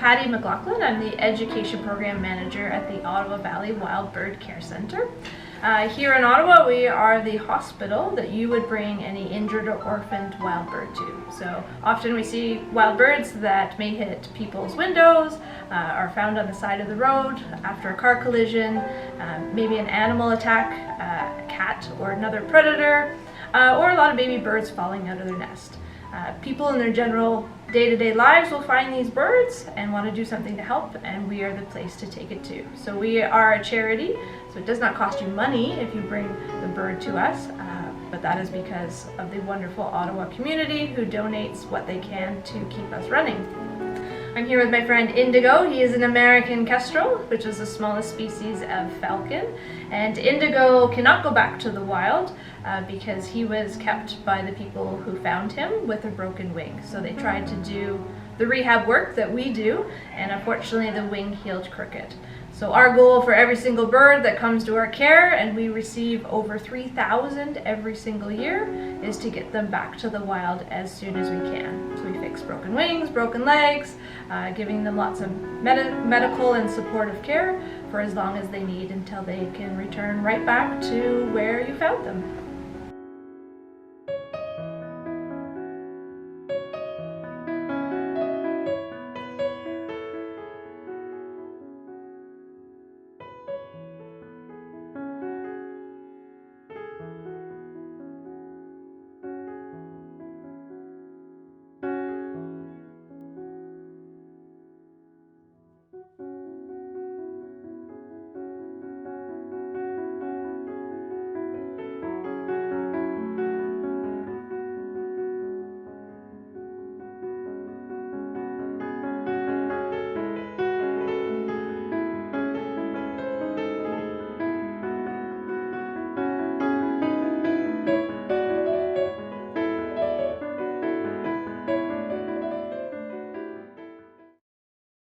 Patty McLaughlin. I'm the Education Program Manager at the Ottawa Valley Wild Bird Care Centre. Here in Ottawa, we are the hospital that you would bring any injured or orphaned wild bird to. So often we see wild birds that may hit people's windows, are found on the side of the road after a car collision, maybe an animal attack, a cat or another predator, or a lot of baby birds falling out of their nest. People in their general day-to-day lives will find these birds and want to do something to help, and we are the place to take it to. So we are a charity, so it does not cost you money if you bring the bird to us, but that is because of the wonderful Ottawa community who donates what they can to keep us running. I'm here with my friend Indigo. He is an American kestrel, which is the smallest species of falcon. And Indigo cannot go back to the wild because he was kept by the people who found him with a broken wing. So they tried to do the rehab work that we do, and unfortunately the wing healed crooked. So our goal for every single bird that comes to our care, and we receive over 3,000 every single year, is to get them back to the wild as soon as we can. So we fix broken wings, broken legs, giving them lots of medical and supportive care for as long as they need until they can return right back to where you found them.